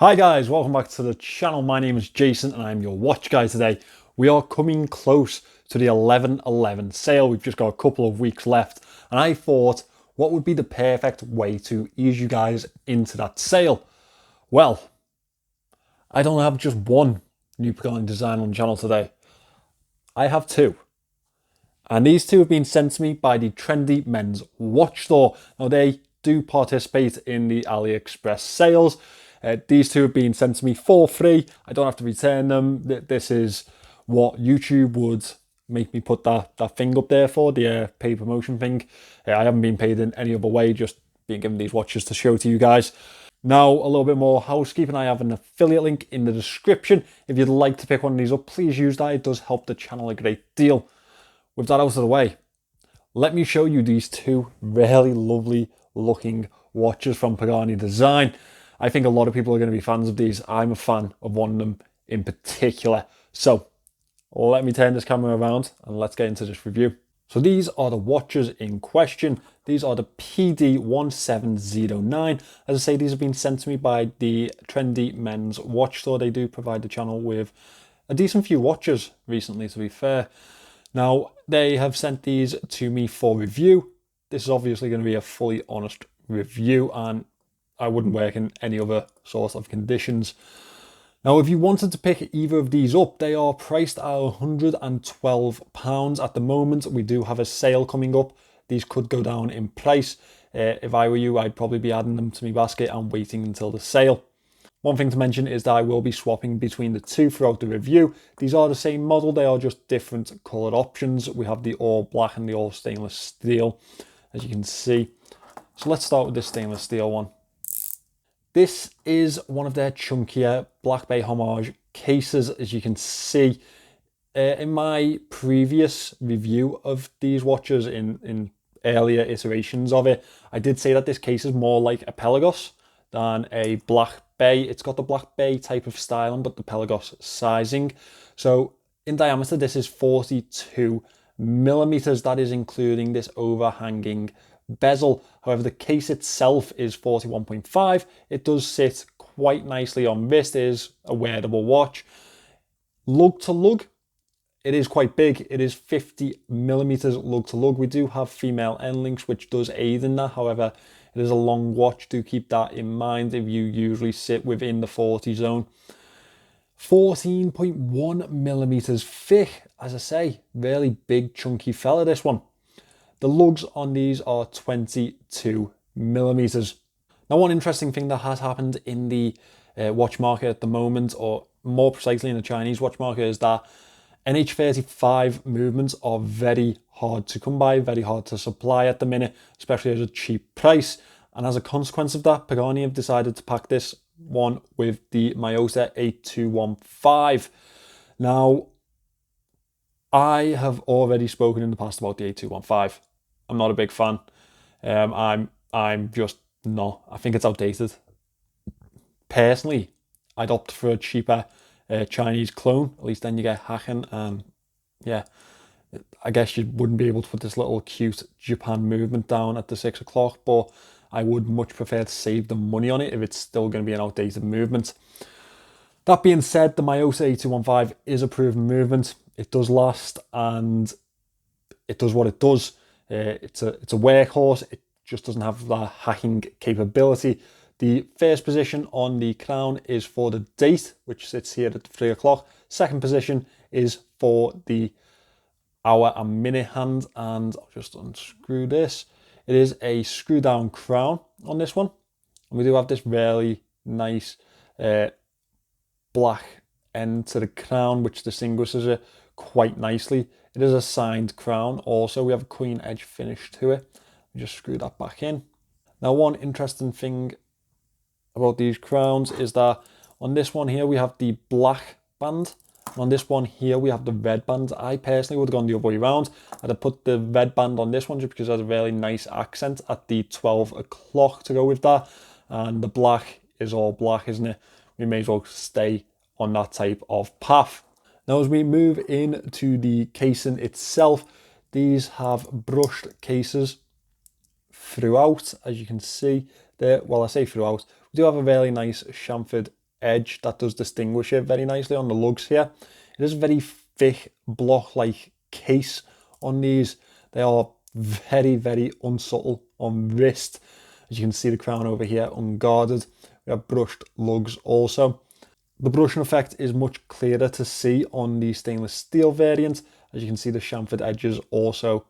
Hi guys, welcome back to the channel. My name is Jason and I'm your watch guy today. We are coming close to the 11/11 sale. We've just got a couple of weeks left and I thought, what would be the perfect way to ease you guys into that sale? Well, I don't have just one new Pagani design on the channel today. I have two. And these two have been sent to me by the Trendy Mens Watch Store. Now they do participate in the AliExpress sales. These two have been sent to me for free. I don't have to return them. This is what YouTube would make me put that thing up there for, the paid promotion thing. I haven't been paid in any other way, just being given these watches to show to you guys. Now, a little bit more housekeeping. I have an affiliate link in the description. If you'd like to pick one of these up, please use that. It does help the channel a great deal. With that out of the way, let me show you these two really lovely looking watches from Pagani Design. I think a lot of people are going to be fans of these. I'm a fan of one of them in particular. So let me turn this camera around and let's get into this review. So these are the watches in question. These are the PD-1709. As I say, these have been sent to me by the Trendy Mens Watch Store. They do provide the channel with a decent few watches recently, to be fair. Now, they have sent these to me for review. This is obviously going to be a fully honest review and I wouldn't work in any other sort of conditions. Now, if you wanted to pick either of these up, they are priced at £112 at the moment. We do have a sale coming up. These could go down in price. If I were you, I'd probably be adding them to my basket and waiting until the sale. One thing to mention is that I will be swapping between the two throughout the review. These are the same model, they are just different coloured options. We have the all black and the all stainless steel, as you can see. So let's start with this stainless steel one. This is one of their chunkier Black Bay homage cases, as you can see. In my previous review of these watches in earlier iterations of it, I did say that this case is more like a Pelagos than a Black Bay. It's got the Black Bay type of styling, but the Pelagos sizing. So in diameter, this is 42 millimeters. That is including this overhanging bezel. However, the case itself is 41.5. It does sit quite nicely on wrist. It is a wearable watch. Lug to lug, it is quite big. It is 50 millimeters lug to lug. We do have female end links, which does aid in that. However, it is a long watch. Do keep that in mind if you usually sit within the 40 zone. 14.1 millimeters thick. As I say, really big chunky fella, this one. The lugs on these are 22 millimeters. Now, one interesting thing that has happened in the watch market at the moment, or more precisely in the Chinese watch market, is that NH35 movements are very hard to come by, very hard to supply at the minute, especially at a cheap price. And as a consequence of that, Pagani have decided to pack this one with the Miyota 8215. Now, I have already spoken in the past about the 8215. I'm not a big fan. I'm just not. I think it's outdated. Personally, I'd opt for a cheaper Chinese clone. At least then you get hacking. And yeah, I guess you wouldn't be able to put this little cute Japan movement down at the 6 o'clock, but I would much prefer to save the money on it if it's still going to be an outdated movement. That being said, the Miyota 8215 is a proven movement. It does last and it does what it does. It's a workhorse. It just doesn't have that hacking capability. The first position on the crown is for the date, which sits here at 3 o'clock. Second position is for the hour and minute hand. And I'll just unscrew this. It is a screw down crown on this one. And we do have this really nice black end to the crown, which distinguishes it quite nicely. It is a signed crown. Also, we have a queen edge finish to it. We just screw that back in. Now, one interesting thing about these crowns is that on this one here, we have the black band. And on this one here, we have the red band. I personally would have gone the other way around. I'd have put the red band on this one just because it has a really nice accent at the 12 o'clock to go with that. And the black is all black, isn't it? We may as well stay on that type of path. Now, as we move into the casing itself, these have brushed cases throughout, as you can see there. Well, I say throughout. We do have a really nice chamfered edge that does distinguish it very nicely on the lugs here. It is a very thick block-like case on these. They are very, very unsubtle on wrist. As you can see, the crown over here unguarded. We have brushed lugs also. The brushing effect is much clearer to see on the stainless steel variant. As you can see, the chamfered edges also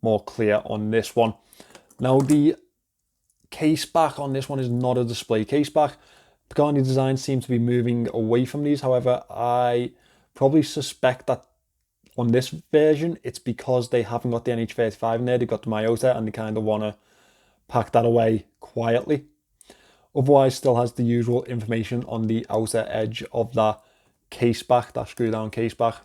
more clear on this one. Now, the case back on this one is not a display case back. Pagani Designs seem to be moving away from these. However, I probably suspect that on this version, it's because they haven't got the NH35 in there. They've got the Miyota and they kind of want to pack that away quietly. Otherwise, still has the usual information on the outer edge of that case back, that screw down case back.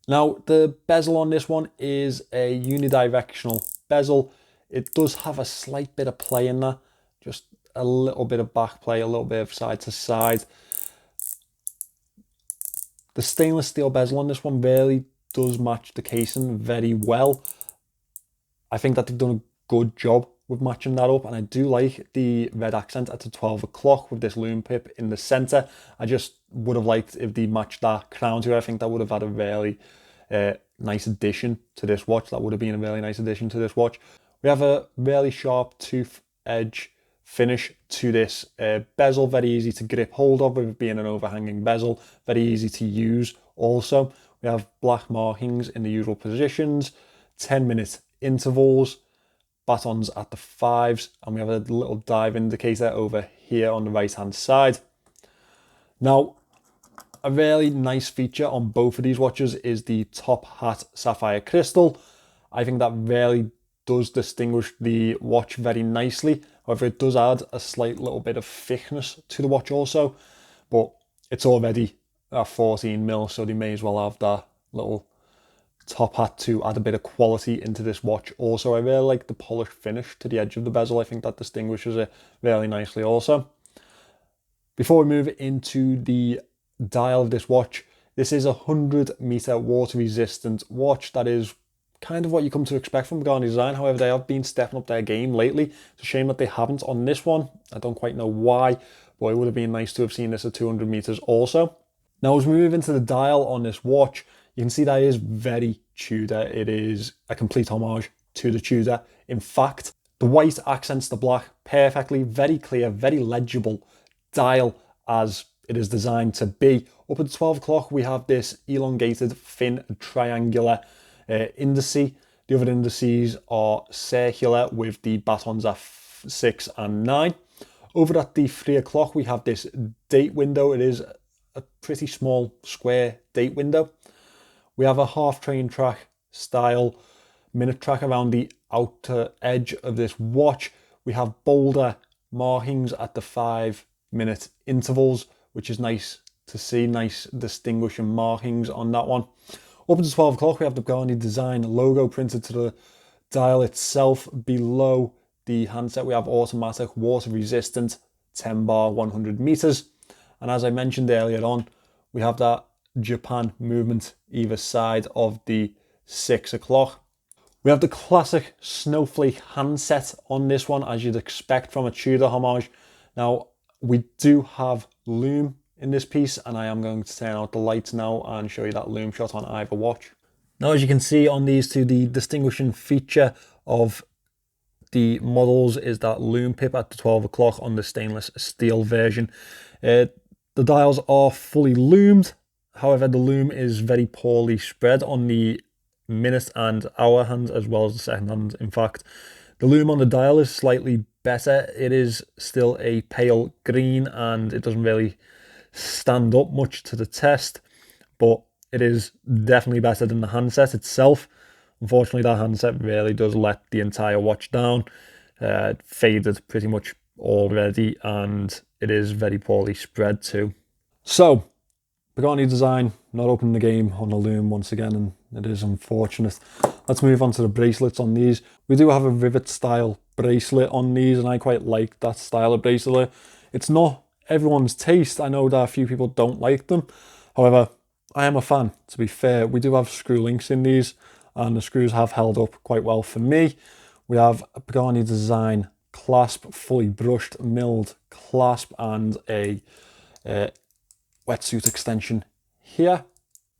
Now, the bezel on this one is a unidirectional bezel. It does have a slight bit of play in there, just a little bit of back play, a little bit of side to side. The stainless steel bezel on this one really does match the casing very well. I think that they've done a good job with matching that up, and I do like the red accent at the 12 o'clock with this loom pip in the center. I just would have liked if they matched that crown to it. I think that would have had a really nice addition to this watch. That would have been a really nice addition to this watch. We have a really sharp tooth edge finish to this bezel, very easy to grip hold of with it being an overhanging bezel, very easy to use also. We have black markings in the usual positions, 10-minute intervals, batons at the 5s, and we have a little dive indicator over here on the right hand side. Now, a really nice feature on both of these watches is the top hat sapphire crystal. I think that really does distinguish the watch very nicely. However, it does add a slight little bit of thickness to the watch also, but it's already at 14mm, so they may as well have that little top hat to add a bit of quality into this watch also. I really like the polished finish to the edge of the bezel. I think that distinguishes it really nicely also. Before we move into the dial of this watch, this is a 100-meter water resistant watch. That is kind of what you come to expect from Pagani Design. However, they have been stepping up their game lately. It's a shame that they haven't on this one. I don't quite know why, but it would have been nice to have seen this at 200 meters also. Now, as we move into the dial on this watch, you can see that it is very Tudor. It is a complete homage to the Tudor. In fact, the white accents the black perfectly, very clear, very legible dial as it is designed to be. Up at 12 o'clock, we have this elongated, thin, triangular indice. The other indices are circular with the batons at 6 and 9. Over at the 3 o'clock, we have this date window. It is a pretty small square date window. We have a half train track style minute track around the outer edge of this watch. We have bolder markings at the 5-minute intervals, which is nice to see, nice distinguishing markings on that one. Up to 12 o'clock, we have the Pagani Design logo printed to the dial itself. Below the handset, we have automatic, water resistant, 10 bar, 100 meters. And as I mentioned earlier on, we have that Japan movement either side of the 6 o'clock. We have the classic snowflake handset on this one, as you'd expect from a Tudor homage. Now, we do have loom in this piece, and I am going to turn out the lights now and show you that loom shot on either watch. Now, as you can see on these two, the distinguishing feature of the models is that loom pip at the 12 o'clock on the stainless steel version. The dials are fully loomed. However, the loom is very poorly spread on the minute and hour hand as well as the second hand. In fact, the loom on the dial is slightly better. It is still a pale green and it doesn't really stand up much to the test, but it is definitely better than the handset itself. Unfortunately, that handset really does let the entire watch down. Faded pretty much already, and it is very poorly spread too. So, Pagani Design not opening the game on the loom once again, and it is unfortunate. Let's move on to the bracelets on these. We do have a rivet style bracelet on these, and I quite like that style of bracelet. It's not everyone's taste. I know that a few people don't like them. However, I am a fan, to be fair. We do have screw links in these, and the screws have held up quite well for me. We have a Pagani Design clasp, fully brushed, milled clasp, and a wetsuit extension here.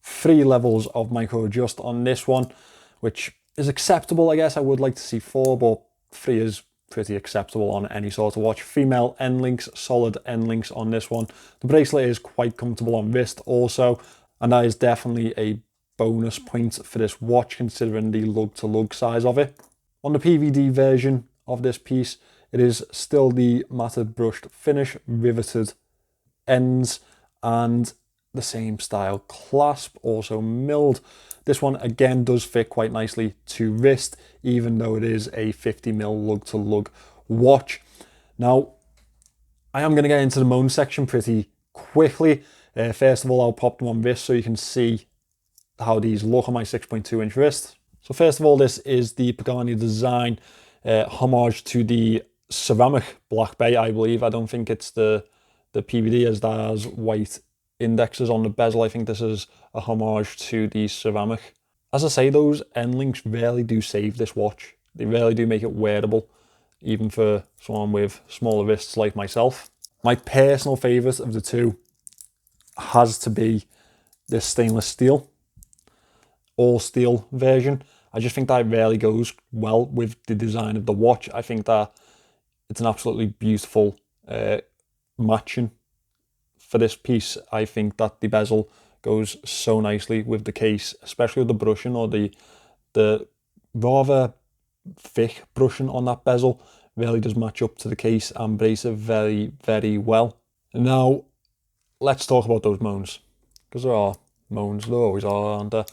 3 levels of micro adjust on this one, which is acceptable. I guess I would like to see 4, but 3 is pretty acceptable on any sort of watch. Female end links, solid end links on this one. The bracelet is quite comfortable on wrist also, and that is definitely a bonus point for this watch considering the lug to lug size of it. On the PVD version of this piece, it is still the matted brushed finish, riveted ends, and the same style clasp, also milled. This one again does fit quite nicely to wrist, even though it is a 50mm lug to lug watch. Now, I am going to get into the moan section pretty quickly. First of all, I'll pop them on wrist so you can see how these look on my 6.2 inch wrist. So first of all, this is the Pagani Design homage to the ceramic Black Bay, I believe. I don't think it's the PVD, as that has white indexes on the bezel. I think this is a homage to the ceramic. As I say, those end links really do save this watch. They really do make it wearable, even for someone with smaller wrists like myself. My personal favourite of the two has to be this stainless steel, all steel version. I just think that really goes well with the design of the watch. I think that it's an absolutely beautiful matching for this piece. I think that the bezel goes so nicely with the case, especially with the brushing, or the rather thick brushing on that bezel really does match up to the case and bracelet very, very well. Now, let's talk about those moans, because there are moans, there always are, aren't there?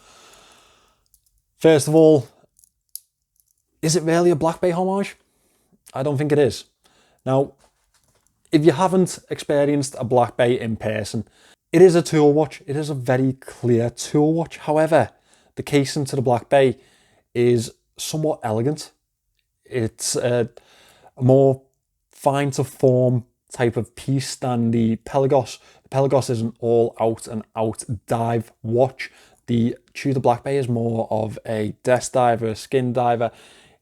First of all, is it really a Black Bay homage? I don't think it is. Now, if you haven't experienced a Black Bay in person, it is a tool watch. It is a very clear tool watch. However, the casing to the Black Bay is somewhat elegant. It's a more fine to form type of piece than the Pelagos. The Pelagos is an all out and out dive watch. The Tudor Black Bay is more of a desk diver, a skin diver.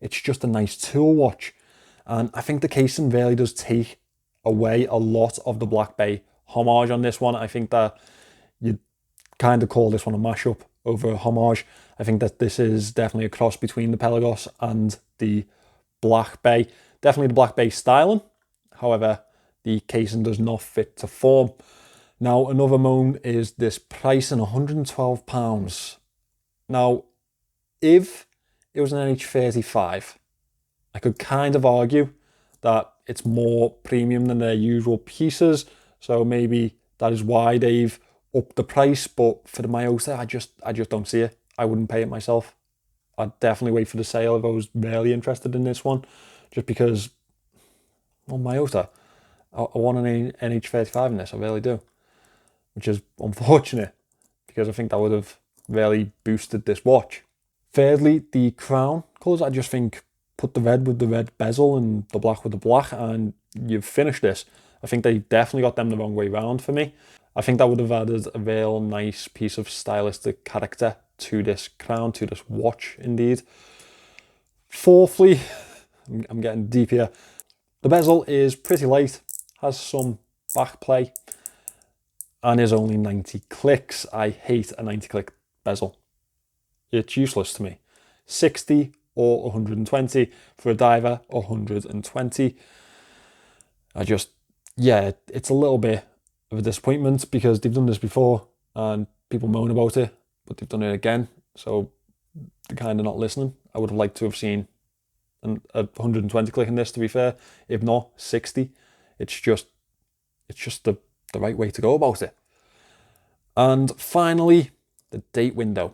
It's just a nice tool watch. And I think the casing really does take away a lot of the Black Bay homage on this one. I think that you'd kind of call this one a mashup over a homage. I think that this is definitely a cross between the Pelagos and the Black Bay. Definitely the Black Bay styling. However, the casing does not fit to form. Now, another moan is this pricing, £112. Now, if it was an NH35, I could kind of argue that it's more premium than their usual pieces, so maybe that is why they've upped the price. But for the Miyota, I just don't see it. I wouldn't pay it myself. I'd definitely wait for the sale if I was really interested in this one, just because, well, Miyota, I want an NH35 in this, I really do, which is unfortunate because I think that would have really boosted this watch. Thirdly, the crown colours, I just think put the red with the red bezel and the black with the black and you've finished this. I think they definitely got them the wrong way round for me. I think that would have added a real nice piece of stylistic character to this crown, to this watch indeed. Fourthly, I'm getting deep here. The bezel is pretty light, has some back play, and is only 90 clicks. I hate a 90 click bezel. It's useless to me. 60 or 120 for a diver, 120. It's a little bit of a disappointment because they've done this before and people moan about it, but they've done it again, so they're kind of not listening. I would have liked to have seen a 120 click in this, to be fair. If not 60, it's just the right way to go about it. And finally, the date window.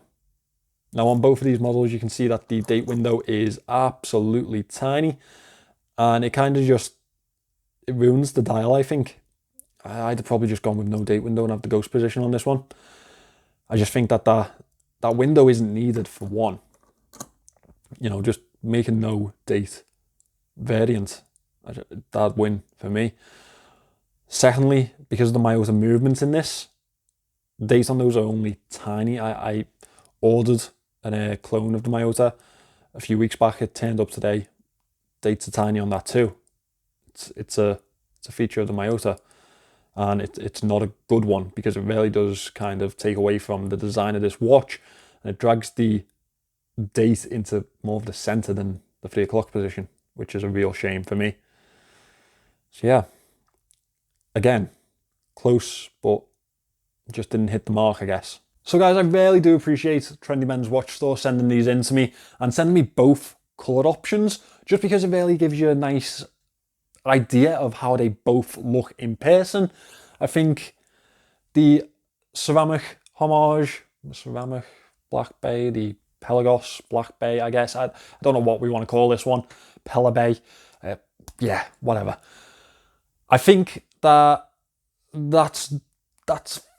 Now on both of these models, you can see that the date window is absolutely tiny, and it kind of just, it ruins the dial, I think. I'd have probably just gone with no date window and have the ghost position on this one. I just think that that window isn't needed for one. You know, just make a no date variant. That'd win for me. Secondly, because of the Miyota movements in this, dates on those are only tiny. I ordered a clone of the Miyota a few weeks back. It turned up today. Dates are tiny on that too. It's a feature of the Miyota. and it's not a good one because it really does kind of take away from the design of this watch, and it drags the date into more of the center than the 3 o'clock position, which is a real shame for me. So yeah, again, close, but just didn't hit the mark, I guess. So guys, I really do appreciate Trendy Men's Watch Store sending these in to me and sending me both coloured options, just because it really gives you a nice idea of how they both look in person. I think the ceramic homage, ceramic black bay, the Pelagos black bay, I guess. I don't know what we want to call this one. Pella bay. Yeah, whatever. I think that's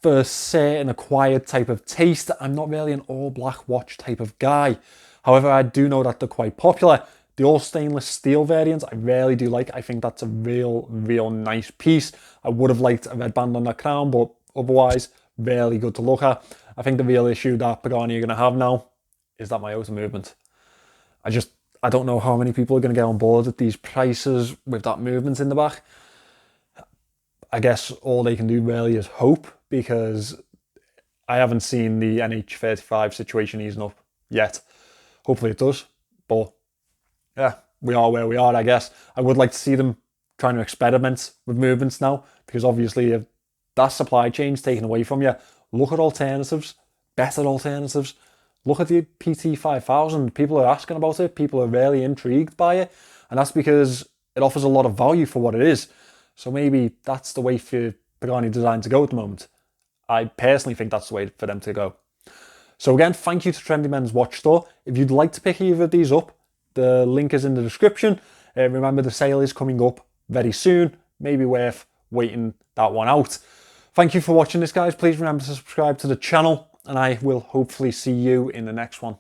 for certain acquired type of taste. I'm not really an all black watch type of guy. However, I do know that they're quite popular. The all stainless steel variant, I really do like. I think that's a real nice piece. I would have liked a red band on that crown, but otherwise, really good to look at. I think the real issue that Pagani are going to have now is that my outer movement. I don't know how many people are going to get on board at these prices with that movement in the back. I guess all they can do really is hope, because I haven't seen the NH35 situation easing up yet. Hopefully it does, but yeah, we are where we are, I guess. I would like to see them trying to experiment with movements now, because obviously if that supply chain's taken away from you, look at alternatives, better alternatives. Look at the PT-5000. People are asking about it. People are really intrigued by it. And that's because it offers a lot of value for what it is. So maybe that's the way for Pagani Design to go at the moment. I personally think that's the way for them to go. So again, thank you to Trendy Men's Watch Store. If you'd like to pick either of these up, the link is in the description. Remember, the sale is coming up very soon. Maybe worth waiting that one out. Thank you for watching this, guys. Please remember to subscribe to the channel, and I will hopefully see you in the next one.